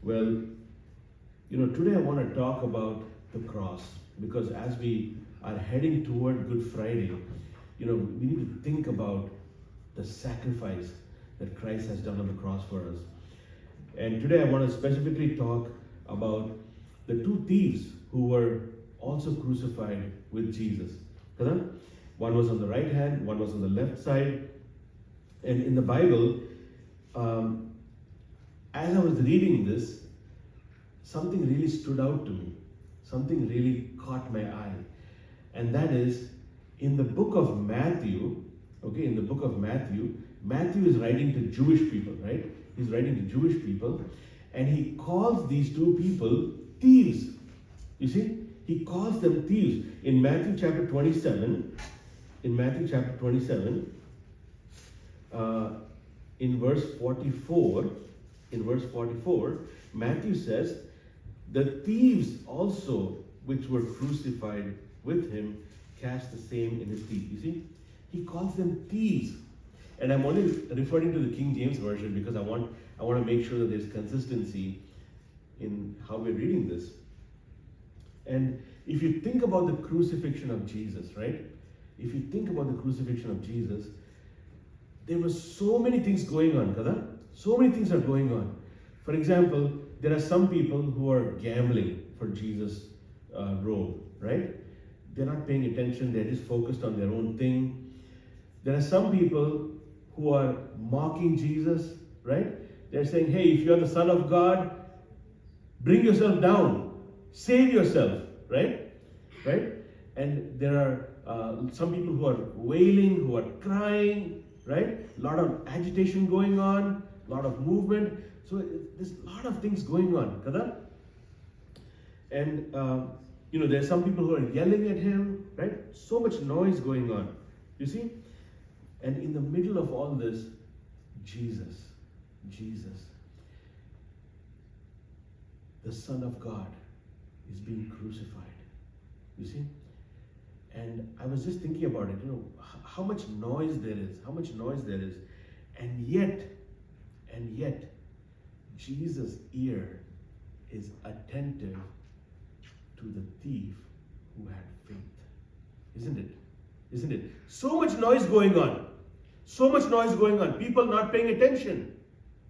Well, today I want to talk about the cross because as we are heading toward Good Friday, we need to think about the sacrifice that Christ has done on the cross for us. And today I want to specifically talk about the two thieves who were also crucified with Jesus. One was on the right hand, one was on the left side. And in the Bible, as I was reading this, something really stood out to me. Something really caught my eye. And that is in the book of Matthew, Matthew is writing to Jewish people, right? He's writing to Jewish people, and he calls these two people thieves. You see? He calls them thieves. In Matthew chapter 27, in verse 44, Matthew says, the thieves also which were crucified with him cast the same in his teeth. You see? He calls them thieves. And I'm only referring to the King James Version because I want to make sure that there's consistency in how we're reading this. And if you think about the crucifixion of Jesus, right? If you think about the crucifixion of Jesus, there were so many things going on, kada? So many things are going on. For example, there are some people who are gambling for Jesus' robe, right? They're not paying attention, they're just focused on their own thing. There are some people who are mocking Jesus, right? They're saying, hey, if you're the Son of God, bring yourself down, save yourself, right? And there are some people who are wailing, who are crying, right? A lot of agitation going on, a lot of movement. So there's a lot of things going on, kada? And there's some people who are yelling at him, right? So much noise going on, you see? And in the middle of all this, Jesus, the Son of God, is being crucified, you see? And I was just thinking about it, how much noise there is, and yet, Jesus' ear is attentive to the thief who had faith. Isn't it? So much noise going on. People not paying attention.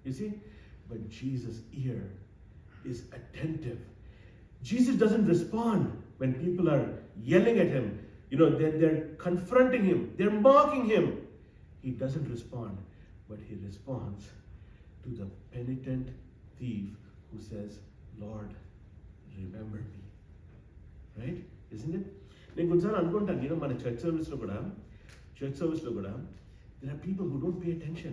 You see? But Jesus' ear is attentive. Jesus doesn't respond when people are yelling at him. They're confronting him. They're mocking him. He doesn't respond, but he responds to the penitent thief who says, Lord, remember me. Right? Isn't it? నేను కొన్నిసార్లు అనుకుంటాను మన church సర్వీస్లో కూడా there are people who don't pay attention.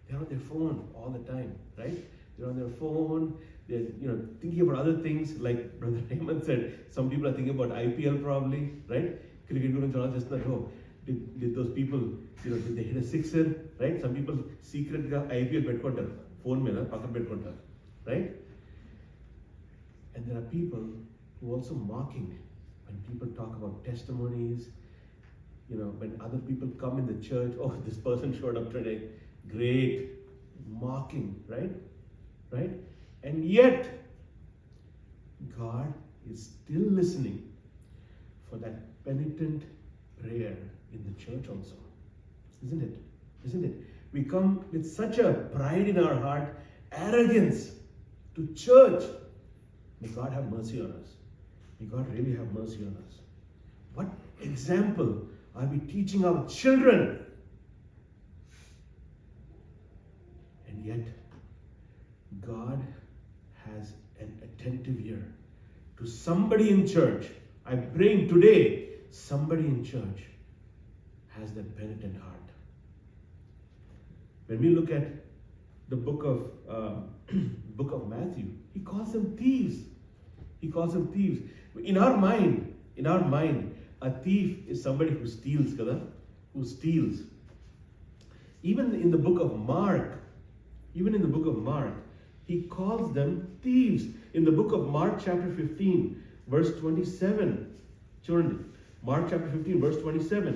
They're on their phone all the time, right? They're on their phone, they're thinking about other things, like Brother Raymond said, some people are thinking about IPL probably, right? Cricket guరించి ఆలోచిస్తున్నారు. Did those people, did they hit a sixer, right? Some people secretly IPL పెట్టుకుంటారు phone మీద పక్కన పెట్టుకుంటారు, right? And there are people who are also mocking when people talk about testimonies, when other people come in the church, oh, this person showed up today, great, mocking, right? And yet, God is still listening for that penitent prayer in the church also. Isn't it? We come with such a pride in our heart, arrogance to church. May God have mercy on us. May God really have mercy on us. What example are we teaching our children? And yet, God has an attentive ear to somebody in church. I'm praying today, somebody in church has that penitent heart. When we look at the book of Matthew, he calls them thieves. In our mind, a thief is somebody who steals, kada? Who steals. Even in the book of Mark, he calls them thieves. In the book of Mark chapter 15, verse 27. Children, Mark chapter 15, verse 27.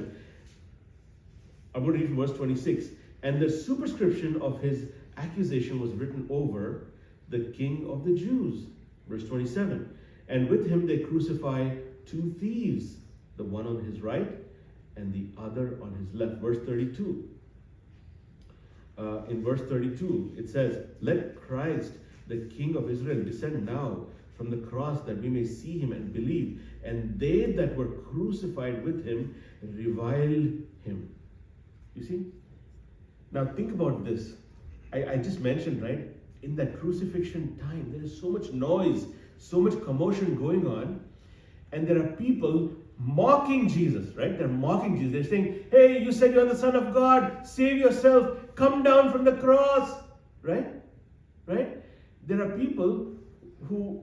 I'm going to read from verse 26. And the superscription of his accusation was written over the King of the Jews. Verse 27. And with him they crucify two thieves, the one on his right and the other on his left. Verse 32. In verse 32, it says, let Christ, the King of Israel, descend now from the cross that we may see him and believe. And they that were crucified with him reviled him. You see? Now think about this. I just mentioned, right? In that crucifixion time, there is so much noise, so much commotion going on. And there are people mocking Jesus, right? They're mocking Jesus. They're saying, hey, you said you're the Son of God. Save yourself. Come down from the cross. Right? Right? There are people who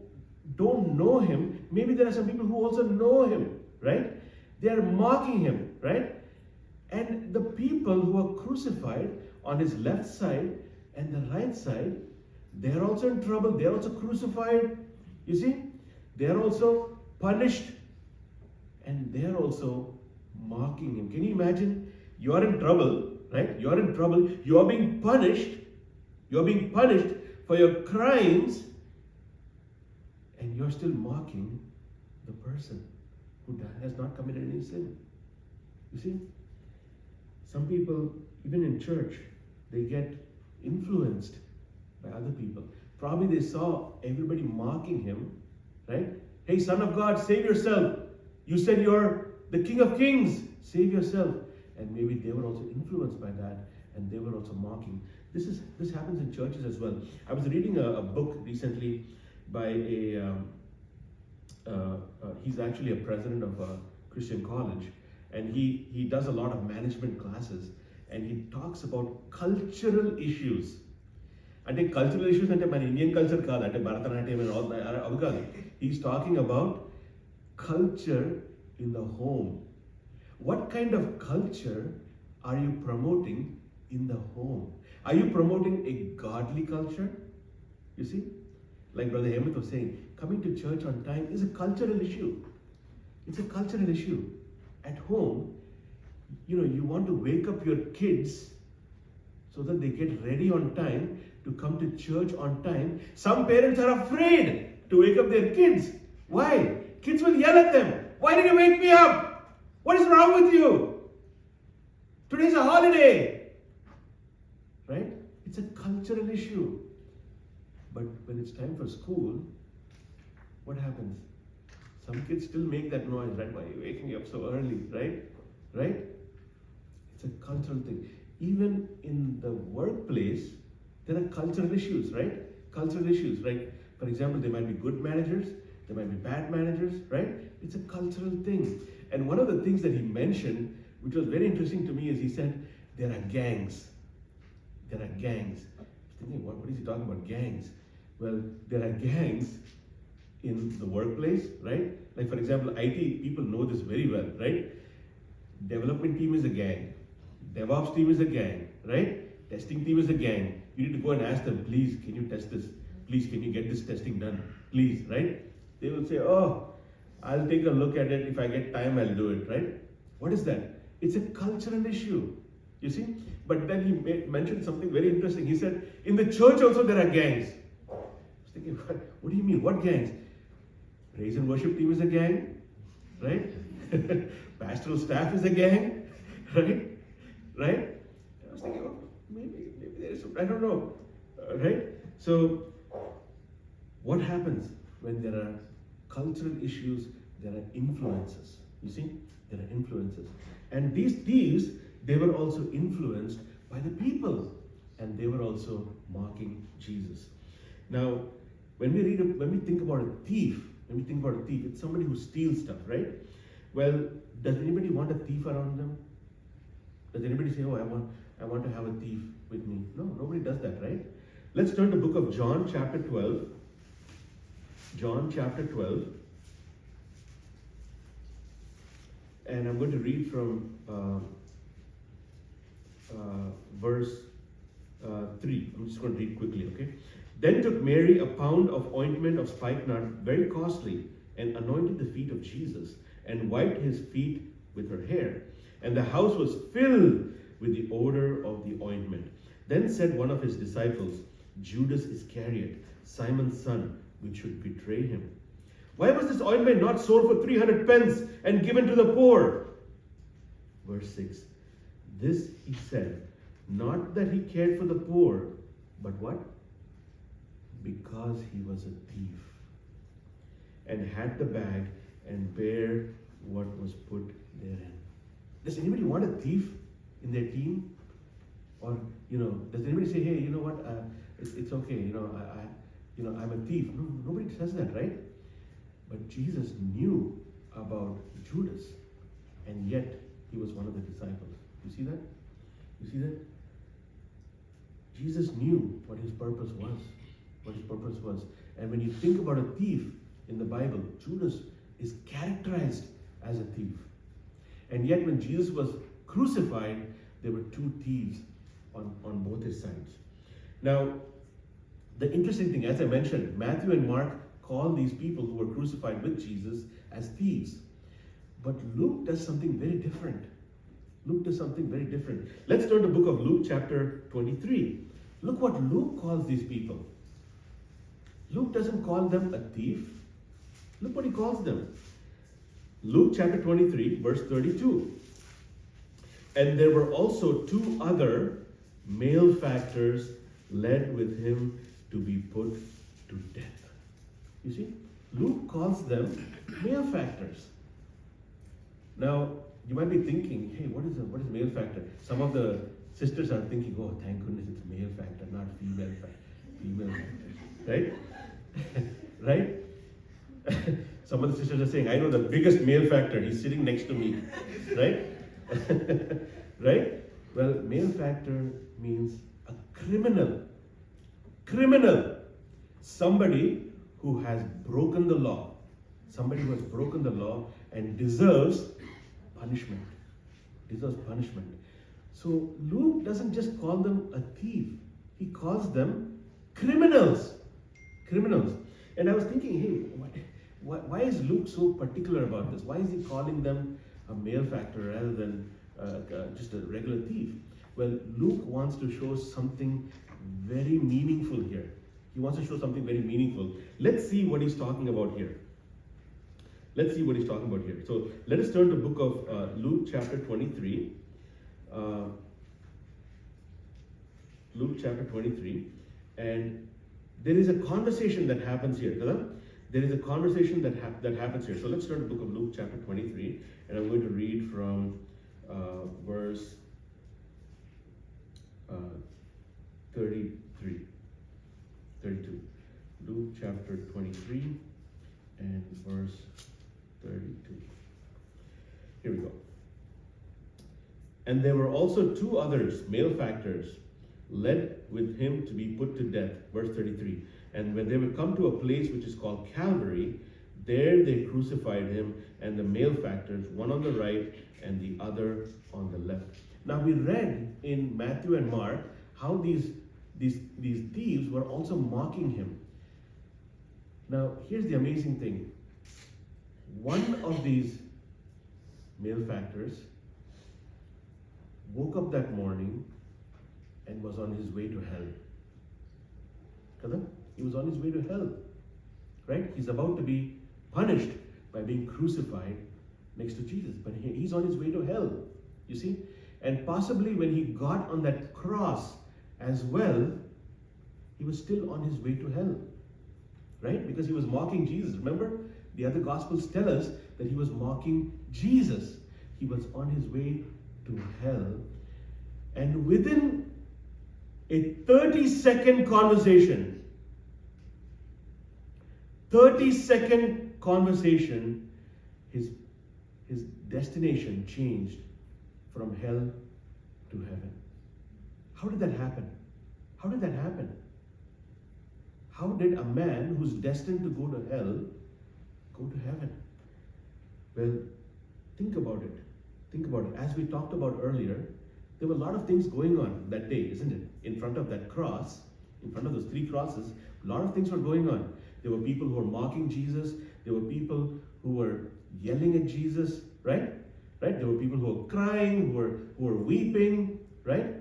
don't know him. Maybe there are some people who also know him. Right? They are mocking him. Right? And the people who are crucified on his left side and the right side, they are also in trouble. They are also crucified. You see? They are also punished. And they are also mocking him. Can you imagine? You are in trouble, right? You are in trouble. You are being punished. You are being punished for your crimes. And you are still mocking the person who has not committed any sin. You see? Some people, even in church, they get influenced by other people. Probably they saw everybody mocking him, right? Hey, Son of God, save yourself. You said you're the King of Kings. Save yourself. And maybe they were also influenced by that, and they were also mocking. This happens in churches as well. I was reading a book recently by he's actually a president of a Christian college, and he does a lot of management classes, and he talks about cultural issues. అంటే cultural issues అంటే మన Indian culture కాదు, అంటే Bharatanatyam and all that అవి కాదు. He's talking about culture in the home. What kind of culture are you promoting in the home? Are you promoting a godly culture? You see, like Brother Hemant was saying, coming to church on time is a cultural issue. It's a cultural issue. At home, you want to wake up your kids so that they get ready on time to come to church on time. Some parents are afraid to wake up their kids. Why? Kids will yell at them. Why did you wake me up? What is wrong with you? Today's a holiday. Right? It's a cultural issue. But when it's time for school, what happens? Some kids still make that noise, right? Why are you waking me up so early, right? Right? It's a cultural thing. Even in the workplace, there are cultural issues, right? Cultural issues, right? For example, there might be good managers, there might be bad managers, right? It's a cultural thing. And one of the things that he mentioned, which was very interesting to me, is he said, there are gangs. There are gangs. I was thinking, what is he talking about? Gangs. Well, there are gangs in the workplace, right? Like for example, IT people know this very well, right? Development team is a gang. DevOps team is a gang, right? Testing team is a gang. You need to go and ask them, please, can you test this? Please, can you get this testing done? Please, right? They will say, oh, I'll take a look at it. If I get time, I'll do it, right? What is that? It's a cultural issue, you see? But then he mentioned something very interesting. He said, in the church also there are gangs. I was thinking, what do you mean? What gangs? Praise and worship team is a gang, right? Pastoral staff is a gang, right? Right? I was thinking, oh, maybe there is, I don't know, right? So, what happens when there are cultural issues? There are influences. You see, there are influences, and these thieves, they were also influenced by the people, and they were also mocking Jesus. Now, when we think about a thief, it's somebody who steals stuff, right? Well, does anybody want a thief around them? Does anybody say, oh, I want to have a thief with me? No, nobody does that, right? Let's turn to the book of John, chapter 12. John, chapter 12. And I'm going to read from verse 3. I'm just going to read quickly, okay? Then took Mary a pound of ointment of spikenard, very costly, and anointed the feet of Jesus, and wiped his feet with her hair. And the house was filled with the odor of the ointment. Then said one of his disciples, Judas Iscariot, Simon's son, which should betray him. Why was this ointment not sold for 300 pence and given to the poor? Verse 6. This he said, not that he cared for the poor, but what? Because he was a thief, and had the bag and bare what was put therein. Does anybody want a thief in their team? Or, does anybody say, hey, you know what, it's okay, I'm a thief. No, nobody says that, right? But Jesus knew about Judas, and yet he was one of the disciples. You see that? You see that? Jesus knew what his purpose was. What his purpose was. And when you think about a thief in the Bible, Judas is characterized as a thief. And yet when Jesus was crucified, there were two thieves on both his sides. Now, the interesting thing, as I mentioned, Matthew and Mark call these people who were crucified with Jesus as thieves. But Luke does something very different. Luke does something very different. Let's turn to the book of Luke chapter 23. Look what Luke calls these people. Luke doesn't call them a thief. Look what he calls them. Luke chapter 23, verse 32. And there were also two other malefactors led with him to be put to death. You see, Luke calls them malefactors. Now, you might be thinking, hey, what is malefactor? Some of the sisters are thinking, oh, thank goodness it's malefactor, not female factor. Right? Right? Some of the sisters are saying, I know the biggest male factor. He's sitting next to me. Right? Right? Well, male factor means a criminal. Criminal. Somebody who has broken the law. Somebody who has broken the law and deserves punishment. Deserves punishment. So Luke doesn't just call them a thief. He calls them criminals. Criminals. And I was thinking, hey, why is Luke so particular about this? Why is he calling them a malefactor rather than just a regular thief? Well, Luke wants to show something very meaningful here. He wants to show something very meaningful. Let's see what he's talking about here. Let's see what he's talking about here. So let us turn to the book of Luke chapter 23. Luke chapter 23. And there is a conversation that happens here. There is a conversation that happens here. So let's turn to the book of Luke chapter 23. And I'm going to read from verse 32. Luke chapter 23 and verse 32. Here we go. And there were also two others, malefactors, led with him to be put to death. Verse 33. And when they would come to a place which is called Calvary, there they crucified him and the malefactors, one on the right and the other on the left. Now we read in Matthew and Mark how these thieves were also mocking him. Now here's the amazing thing. One of these malefactors woke up that morning and was on his way to hell. He was on his way to hell. Right? He's about to be punished by being crucified next to Jesus. But he's on his way to hell. You see? And possibly when he got on that cross as well, he was still on his way to hell. Right? Because he was mocking Jesus. Remember? The other Gospels tell us that he was mocking Jesus. He was on his way to hell. And within a 30-second conversation, 30-second conversation, his destination changed from hell to heaven. How did that happen? How did that happen? How did a man who's destined to go to hell go to heaven? Well, think about it. Think about it. As we talked about earlier, there were a lot of things going on that day, isn't it? In front of that cross, in front of those three crosses, a lot of things were going on. There were people who were mocking Jesus. There were people who were yelling at Jesus, right? Right? There were people who were crying, who were weeping, right?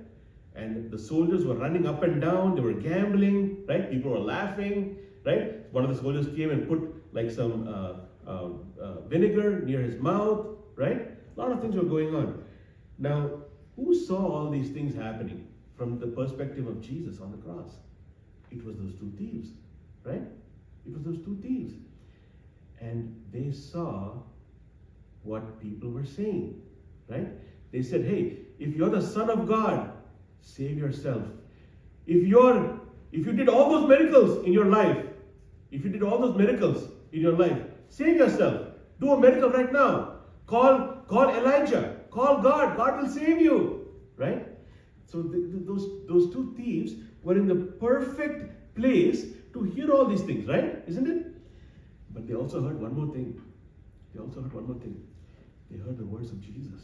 and the soldiers were running up and down, they were gambling, right? People were laughing, right? One of the soldiers came and put like some vinegar near his mouth, right? A lot of things were going on. Now, who saw all these things happening from the perspective of Jesus on the cross? It was those two thieves, right? It was those two thieves. And they saw what people were saying, right? They said, hey, if you're the Son of God, save yourself. If you did all those miracles in your life, save yourself. Do a miracle right now. Call Elijah. Call God. God will save you, right? So those two thieves were in the perfect place to hear all these things, right? Isn't it? But they also heard one more thing. They heard the words of Jesus.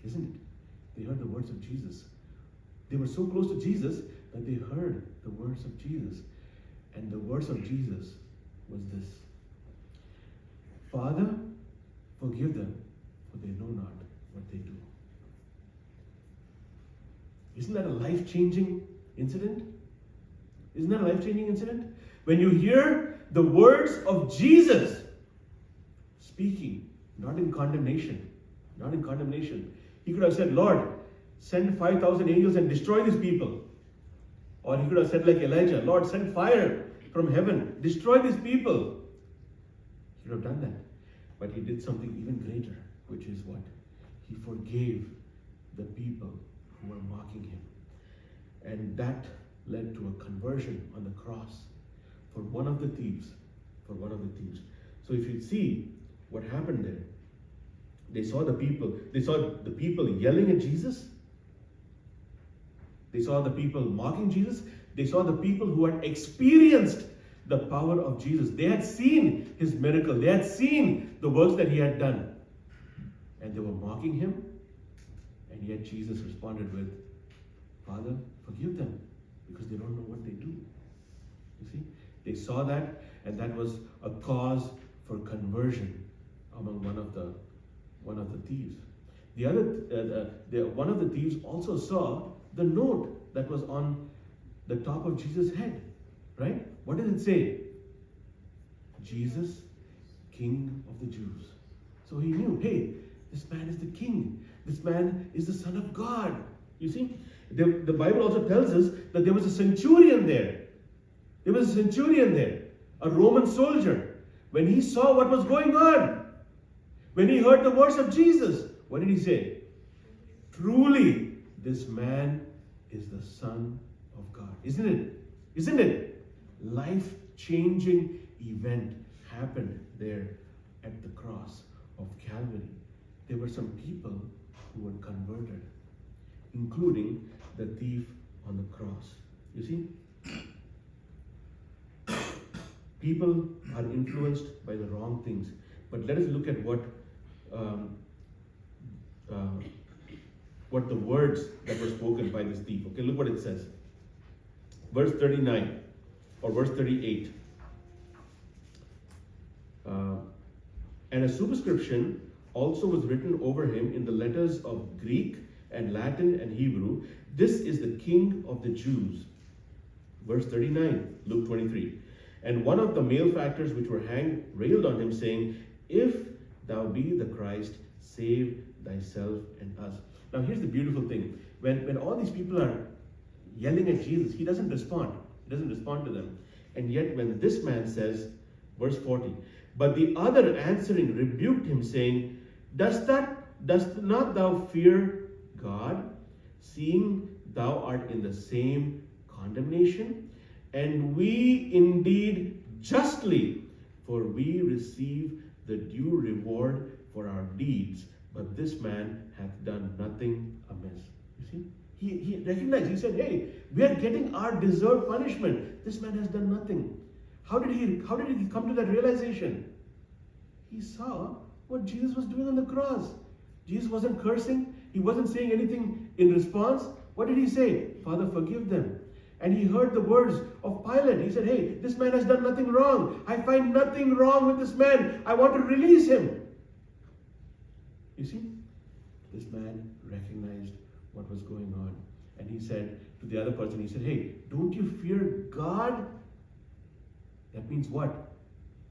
Isn't it? They heard the words of Jesus. They were so close to Jesus that they heard the words of Jesus. And the words of Jesus was this: Father, forgive them, for they know not what they do. Isn't that a life-changing incident? When you hear the words of Jesus speaking, not in condemnation. He could have said, Lord, send 5,000 angels and destroy these people. Or he could have said like Elijah, Lord, send fire from heaven, destroy these people. He could have done that. But he did something even greater, which is what? He forgave the people who were mocking him. And that led to a conversion on the cross for one of the thieves. So if you see what happened there, they saw the people yelling at Jesus. They saw the people mocking Jesus. They saw the people who had experienced the power of Jesus. They had seen his miracle. They had seen the works that he had done. And they were mocking him. And yet Jesus responded with, Father, forgive them, because they don't know what they do. You see? They saw that, and that was a cause for conversion among one of the thieves. One of the thieves also saw the note that was on the top of Jesus' head, right? What did it say? Jesus, King of the Jews. So he knew, hey, this man is the king. This man is the Son of God. You see, the Bible also tells us that there was a centurion there. A Roman soldier. When he saw what was going on, when he heard the words of Jesus, what did he say? Truly, this man is the Son of God. Isn't it? Life-changing event happened there at the cross of Calvary. There were some people who were converted, including the thief on the cross. You see? People are influenced by the wrong things. But let us look at what the words that were spoken by this thief. Okay, look what it says. Verse 39 or verse 38. And a superscription also was written over him in the letters of Greek and Latin and Hebrew. This is the King of the Jews. Verse 39, Luke 23. And one of the malefactors which were hanged railed on him, saying, If thou be the Christ, save thyself and us. Now here's the beautiful thing. When all these people are yelling at Jesus, he doesn't respond. He doesn't respond to them. And yet when this man says, verse 40, but the other answering rebuked him, saying, Dost not thou fear God, seeing thou art in the same condemnation? And we indeed justly, for we receive the due reward for our deeds, but this man hath done nothing amiss. You see? He recognized, he said, hey, we are getting our deserved punishment. This man has done nothing. How did he come to that realization? He saw what Jesus was doing on the cross. Jesus wasn't cursing. He wasn't saying anything in response. What did he say? Father, forgive them. And he heard the words of Pilate. He said, hey, this man has done nothing wrong. I find nothing wrong with this man. I want to release him. You see, this man recognized what was going on. And he said to the other person, he said, hey, don't you fear God? That means what?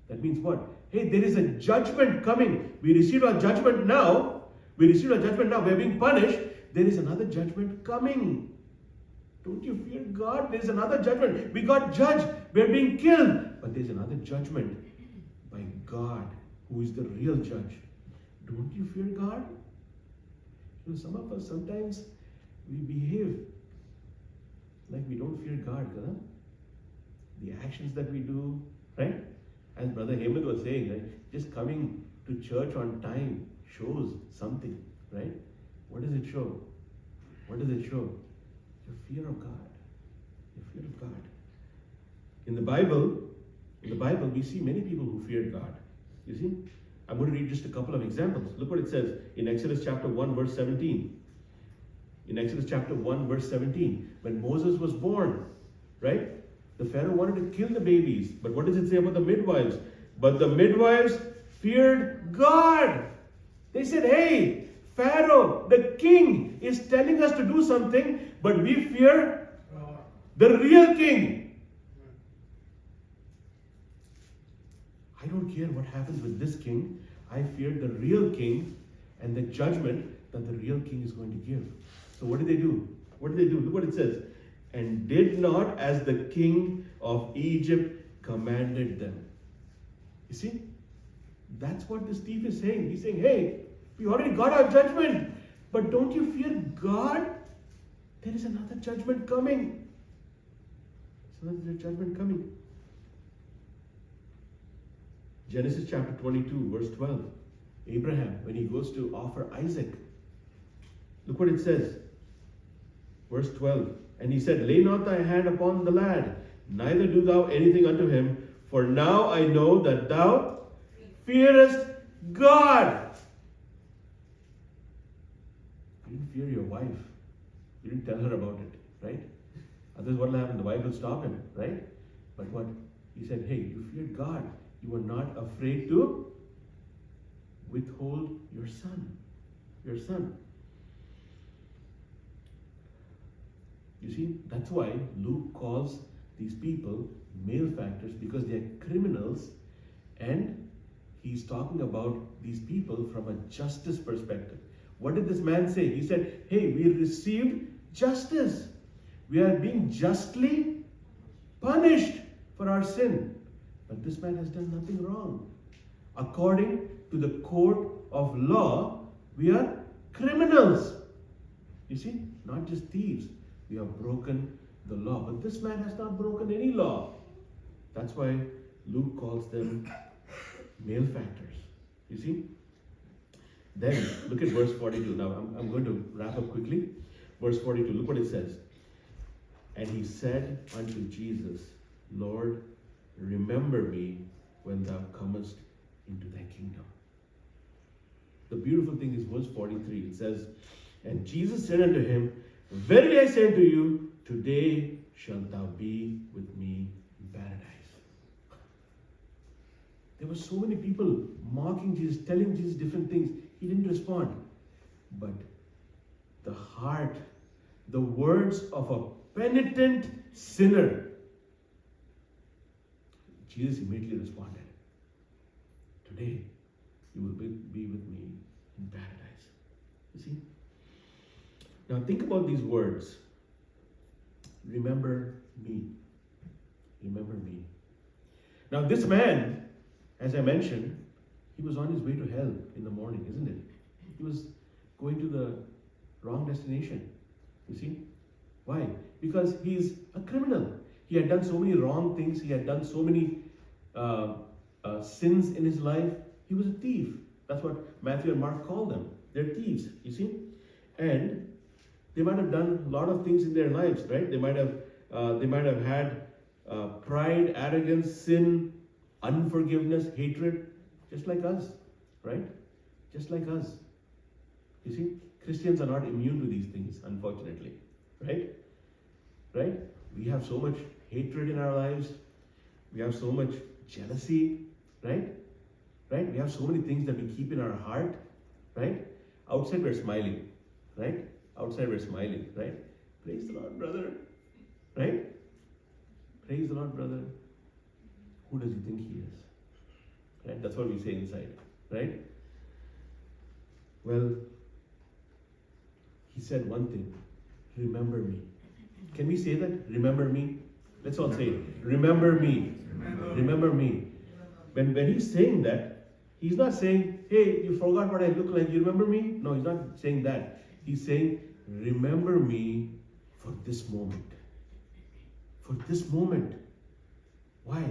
That means what? Hey, there is a judgment coming. We received our judgment now. We're being punished. There is another judgment coming. Don't you fear God? There's another judgment. We got judged. We're being killed. But there's another judgment by God, who is the real judge. Don't you fear God? You know, some of us, sometimes we behave like we don't fear God. Huh? The actions that we do, right? As Brother Hemant was saying, right? Just coming to church on time shows something, right? What does it show? What does it show? Your fear of God. Your fear of God. In the Bible, we see many people who feared God. You see? I'm going to read just a couple of examples. Look what it says in Exodus chapter 1, verse 17. In Exodus chapter 1, verse 17, when Moses was born, right? The Pharaoh wanted to kill the babies. But what does it say about the midwives? But the midwives feared God. They said, hey, Pharaoh, the king, is telling us to do something, but we fear the real king. I don't care what happens with this king. I fear the real king and the judgment that the real king is going to give. So what did they do? What did they do? Look what it says. And did not as the king of Egypt commanded them. You see? That's what this thief is saying. He's saying, hey, we already got our judgment. But don't you fear God? There is another judgment coming. There's another judgment coming. Genesis chapter 22, verse 12. Abraham, when he goes to offer Isaac, look what it says. Verse 12. And he said, lay not thy hand upon the lad, neither do thou anything unto him, for now I know that thou fearest God. You didn't fear your wife. You didn't tell her about it, right? Otherwise what will happen? The wife will stop him, right? But what? He said, hey, you feared God. You were not afraid to withhold your son. Your son. You see, that's why Luke calls these people malefactors, because they are criminals, and he's talking about these people from a justice perspective. What did this man say? He said, hey, we received justice. We are being justly punished for our sin. But this man has done nothing wrong. According to the court of law, we are criminals. You see, not just thieves. We have broken the law. But this man has not broken any law. That's why Luke calls them malefactors. You see? Then, look at verse 42. Now, I'm going to wrap up quickly. Verse 42, look what it says. And he said unto Jesus, Lord, remember me when thou comest into thy kingdom. The beautiful thing is verse 43. It says, and Jesus said unto him, verily I say unto you, today shalt thou be with me in paradise. There were so many people mocking Jesus, telling Jesus different things. He didn't respond. But the heart, the words of a penitent sinner, Jesus immediately responded, today you will be with me in paradise. You see? Now think about these words. Remember me. Remember me. Now this man, as I mentioned, he was on his way to hell in the morning, isn't it? He was going to the wrong destination. You see? Why? Because he's a criminal. He had done so many wrong things. He had done so many sins in his life. He was a thief. That's what Matthew and Mark call them. They're thieves, you see? And they might have done a lot of things in their lives, right? They might have had pride, arrogance, sin, unforgiveness, hatred, just like us, right? Just like us. You see, Christians are not immune to these things, unfortunately, right? Right? We have so much hatred in our lives. We have so much jealousy, right? Right? We have so many things that we keep in our heart, right? Outside we're smiling, right? Outside we're smiling, right? Praise the Lord, brother. Right? Praise the Lord, brother. Who does he think he is? Right? That's what we say inside. Right? Well, he said one thing. Remember me. Can we say that? Remember me? Let's all say it. Remember me. Remember me. When he's saying that, he's not saying, hey, you forgot what I look like. You remember me? No, he's not saying that. He's saying, remember me for this moment. For this moment. Why?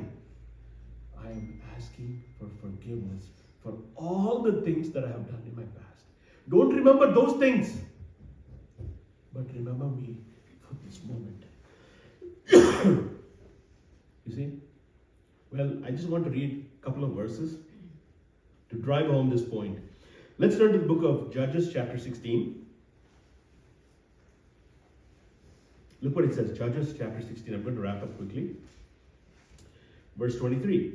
I am asking for forgiveness for all the things that I have done in my past. Don't remember those things, but remember me for this moment. You see? Well, I just want to read a couple of verses to drive home this point. Let's turn to the book of Judges, chapter 16. Look what it says, Judges, chapter 16. I'm going to wrap up quickly. Verse 23.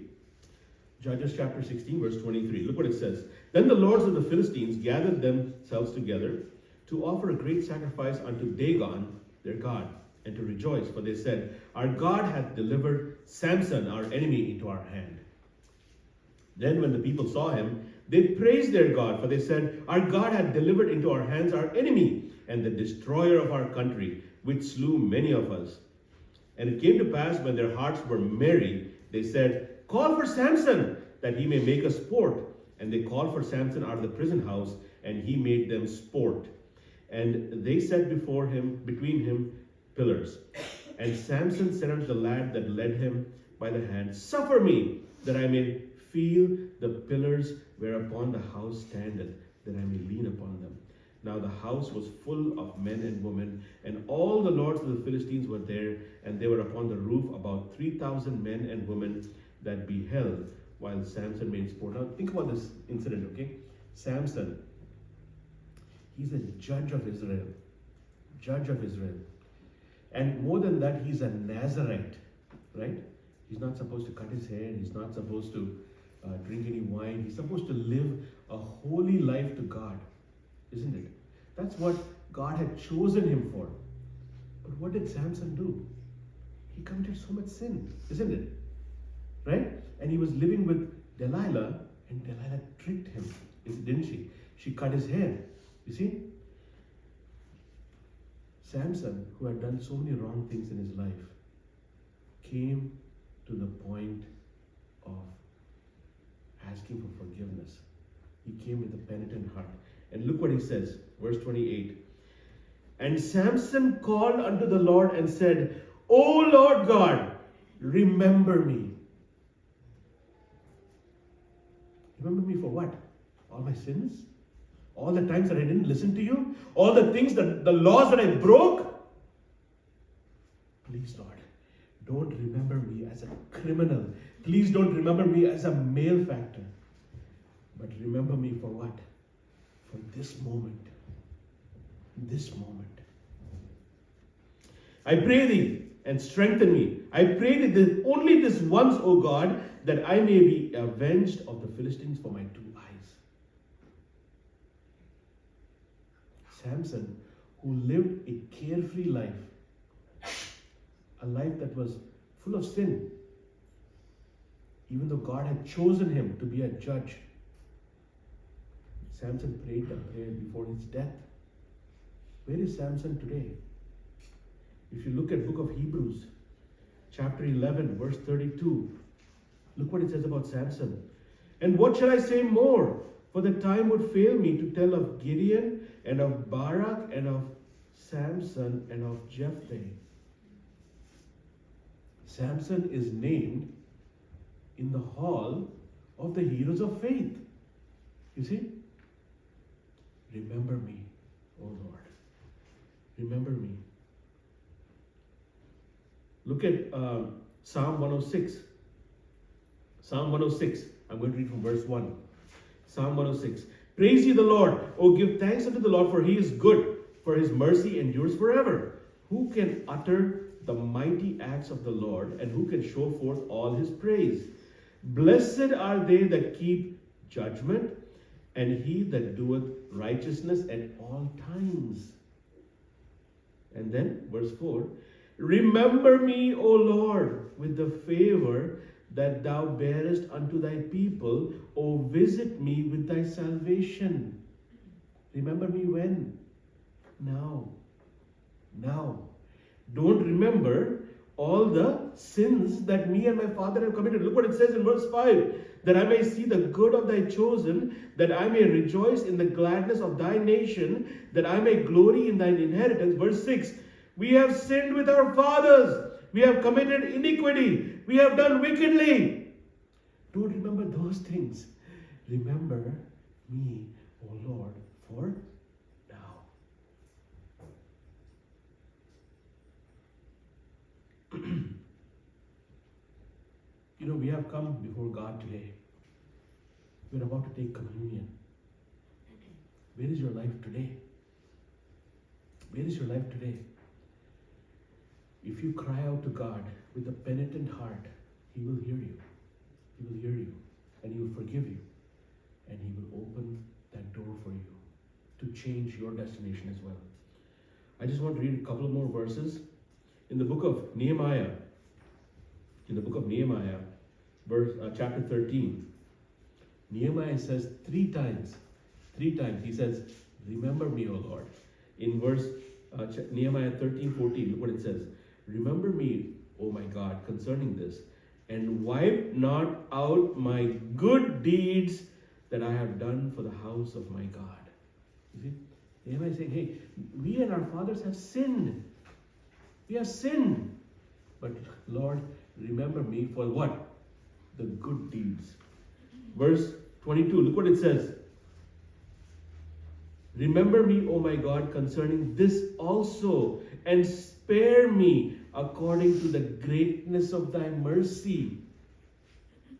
Judges, chapter 16, verse 23. Look what it says. Then the lords of the Philistines gathered themselves together to offer a great sacrifice unto Dagon, their god, and to rejoice, for they said, our God hath delivered Samson, our enemy, into our hand. Then when the people saw him, they praised their God, for they said, our God hath delivered into our hands our enemy, and the destroyer of our country, which slew many of us. And it came to pass, when their hearts were merry, they said, call for Samson, that he may make us sport. And they called for Samson out of the prison house, and he made them sport. And they set between him pillars. And Samson said unto the lad that led him by the hand, suffer me, that I may feel the pillars whereupon the house standeth, that I may lean upon them. Now the house was full of men and women, and all the lords of the Philistines were there, and they were upon the roof, about 3,000 men and women that beheld, while Samson made sport. Now think about this incident, okay? Samson, he's a judge of Israel. Judge of Israel. And more than that, he's a Nazarite, right? He's not supposed to cut his hair. He's not supposed to drink any wine. He's supposed to live a holy life to God, isn't it? That's what God had chosen him for. But what did Samson do? He committed so much sin, isn't it? Right? And he was living with Delilah, and Delilah tricked him, didn't she? She cut his hair, you see? Samson, who had done so many wrong things in his life, came to the point of asking for forgiveness. He came with a penitent heart. And look what he says, verse 28. And Samson called unto the Lord and said, O Lord God, remember me. Remember me for what? All my sins? All the times that I didn't listen to you? All the things, the laws that I broke? Please, Lord, don't remember me as a criminal. Please don't remember me as a malefactor. But remember me for what? For this moment. This moment. I pray thee, and strengthen me. I pray thee only this once, O God, that I may be avenged of the Philistines for my 2 eyes. Samson, who lived a carefree life, a life that was full of sin, even though God had chosen him to be a judge, Samson prayed that prayer before his death. Where is Samson today? If you look at book of Hebrews, chapter 11, verse 32, look what it says about Samson. And what shall I say more? For the time would fail me to tell of Gideon and of Barak and of Samson and of Jephthah. Samson is named in the hall of the heroes of faith. You see? Remember me, O Lord. Remember me. Look at Psalm 106. Psalm 106. I'm going to read from verse 1. Psalm 106. Praise ye the Lord. Oh, give thanks unto the Lord, for he is good, for his mercy endures forever. Who can utter the mighty acts of the Lord, and who can show forth all his praise? Blessed are they that keep judgment, and he that doeth righteousness at all times. And then, verse 4, remember me, O Lord, with the favor that thou bearest unto thy people. O visit me with thy salvation. Remember me when? Now. Now. Don't remember all the sins that me and my father have committed. Look what it says in verse 5. That I may see the good of thy chosen, that I may rejoice in the gladness of thy nation, that I may glory in thine inheritance. Verse 6. We have sinned with our fathers. We have committed iniquity. We have done wickedly. Don't remember those things. Remember me, O Lord, for now. You know, we have come before God today. We're about to take communion. Where is your life today? Where is your life today? If you cry out to God with a penitent heart, He will hear you. He will hear you. And He will forgive you. And He will open that door for you to change your destination as well. I just want to read a couple of more verses. In the book of Nehemiah, chapter 13, Nehemiah says three times, he says, remember me, O Lord. In Nehemiah 13:14, look what it says. Remember me, O my God, concerning this, and wipe not out my good deeds that I have done for the house of my God. You see, Nehemiah is saying, hey, we and our fathers have sinned. We have sinned. But Lord, remember me for what? The good deeds. Verse 22, look what it says. Remember me, O my God, concerning this also, and spare me according to the greatness of thy mercy.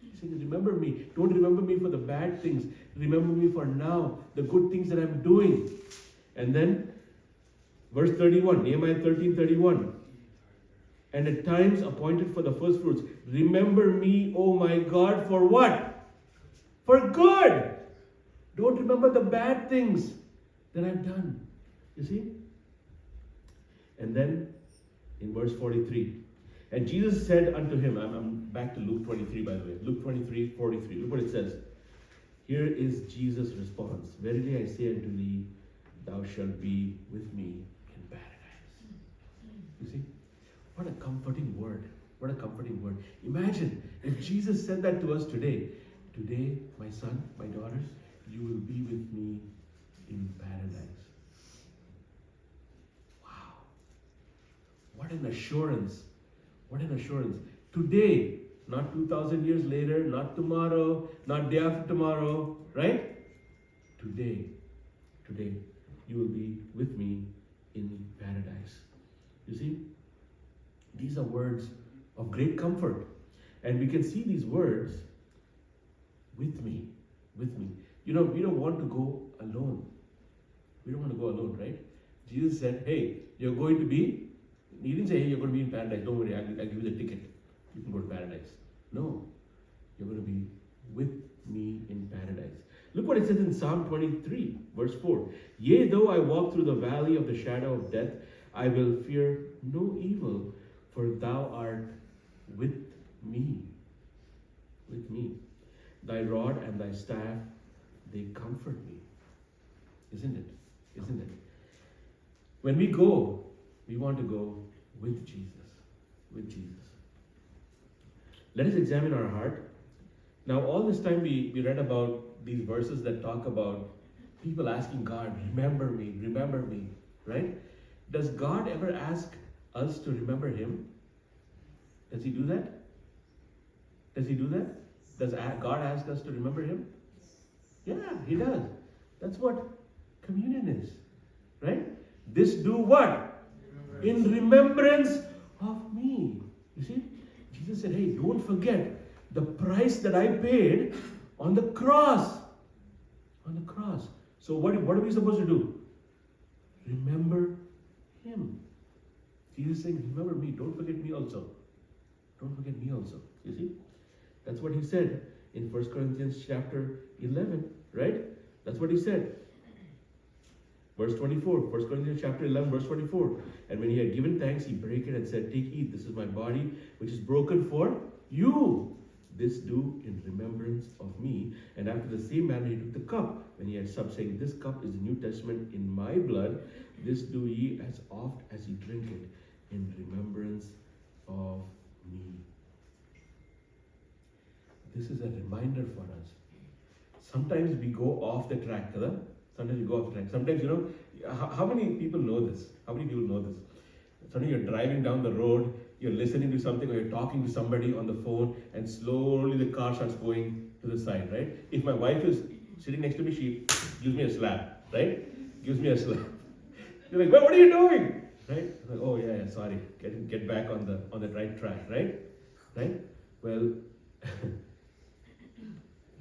He says, remember me. Don't remember me for the bad things. Remember me for now, the good things that I'm doing. And then, verse 31, Nehemiah 13:31. And at times appointed for the first fruits. Remember me, O my God, for what? For good. Don't remember the bad things that I've done. You see? And then in verse 43, and Jesus said unto him, I'm back to Luke 23 by the way, Luke 23:43. Look what it says. Here is Jesus' response. Verily I say unto thee, thou shalt be with me in paradise. You see? What a comforting word. What a comforting word. Imagine if Jesus said that to us today. Today, my son, my daughters, you will be with me in paradise. Wow. What an assurance. What an assurance. Today, not 2,000 years later, not tomorrow, not day after tomorrow, right? Today, you will be with me in paradise. You see? These are words of great comfort. And we can see these words, with me. You know, we don't want to go alone. We don't want to go alone, right? Jesus said, hey, you're going to be, he didn't say, hey, you're going to be in paradise. Don't worry, I'll give you the ticket. You can go to paradise. No, you're going to be with me in paradise. Look what it says in Psalm 23, verse 4. Yea, though I walk through the valley of the shadow of death, I will fear no evil, for thou art with me. With me. Thy rod and thy staff, they comfort me. Isn't it? Isn't it? When we go, we want to go with Jesus. With Jesus. Let us examine our heart. Now, all this time we read about these verses that talk about people asking God, remember me, right? Does God ever ask us to remember Him? Does He do that? Does He do that? Does God ask us to remember Him? Yeah, He does. That's what communion is, right? This do what? In remembrance of me. You see? Jesus said, hey, don't forget the price that I paid on the cross. On the cross. So what are we supposed to do? Remember Him. Jesus is saying, remember me. Don't forget me also. Don't forget me also. You see? That's what He said in 1 Corinthians chapter 11, right? That's what He said. Verse 24, 1 Corinthians chapter 11, verse 24. And when he had given thanks, he brake it and said, take, eat, this is my body, which is broken for you. This do in remembrance of me. And after the same manner he took the cup, when he had supped, saying, this cup is the New Testament in my blood. This do ye as oft as ye drink it, in remembrance of me. This is a reminder for us. Sometimes we go off the track, kada? Sometimes we go off the track. Sometimes, how many people know this? How many people know this? Sometimes you're driving down the road, you're listening to something, or you're talking to somebody on the phone, and slowly the car starts going to the side, right? If my wife is sitting next to me, she gives me a slap, right? Gives me a slap. You're like, what are you doing? Right? I'm like, oh yeah, sorry. Get back on the right track, right? Right? Well,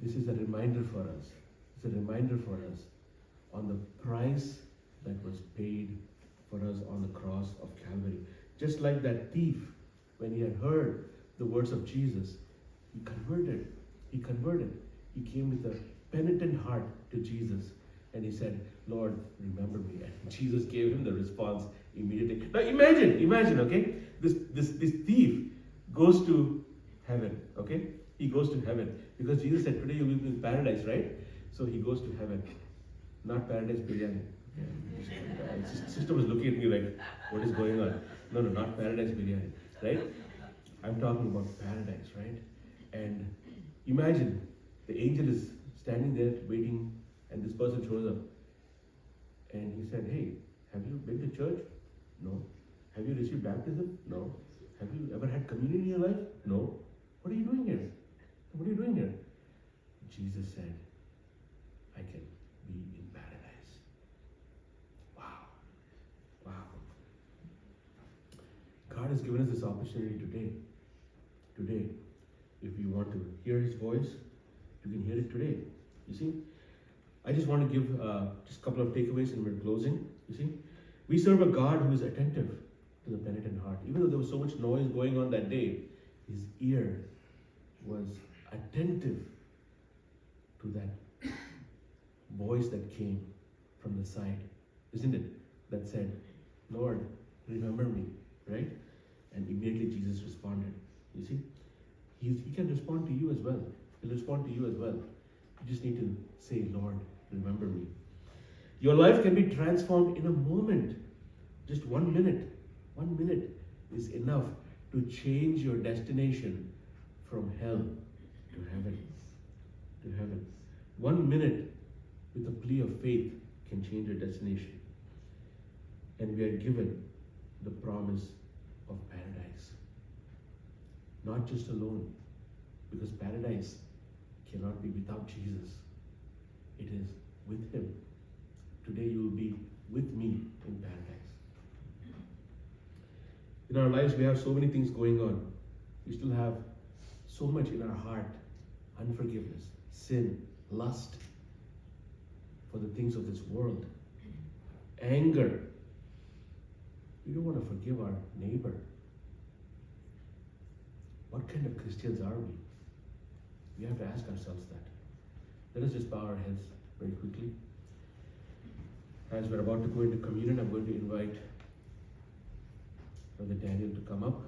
this is a reminder for us. It's a reminder for us on the price that was paid for us on the cross of Calvary. Just like that thief, when he had heard the words of Jesus, he converted. He converted. He came with a penitent heart to Jesus, and he said, Lord, remember me. And Jesus gave him the response immediately. Now imagine, okay? This thief goes to heaven, okay? He goes to heaven. Because Jesus said, today you will be in paradise, right? So he goes to heaven. Not paradise biryani. Yeah. Sister was looking at me like, what is going on? No, not paradise biryani, right? I'm talking about paradise, right? And imagine, the angel is standing there waiting, and this person shows up. And he said, hey, have you been to church? No. Have you received baptism? No. Have you ever had communion in your life? No. What are you doing here? What are you doing here? Jesus said, I can be in paradise. Wow. God has given us this opportunity today. Today, if you want to hear His voice, you can hear it today. You see? I just want to give just a couple of takeaways and we're closing. You see? We serve a God who is attentive to the penitent heart. Even though there was so much noise going on that day, His ear was attentive to that voice that came from the side, isn't it? That said, Lord, remember me, right? And immediately Jesus responded. You see? He can respond to you as well. He'll respond to you as well. You just need to say, Lord, remember me. Your life can be transformed in a moment. Just 1 minute. 1 minute is enough to change your destination from hell to heaven. To heaven. 1 minute with a plea of faith can change your destination. And we are given the promise of paradise. Not just alone, because paradise cannot be without Jesus. It is with Him. Today you will be with me in paradise. In our lives we have so many things going on. We still have so much in our heart. Unforgiveness, sin, lust for the things of this world, anger. We don't want to forgive our neighbor. What kind of Christians are we? We have to ask ourselves that. Let us just bow our heads very quickly. As we're about to go into communion, I'm going to invite Brother Daniel to come up.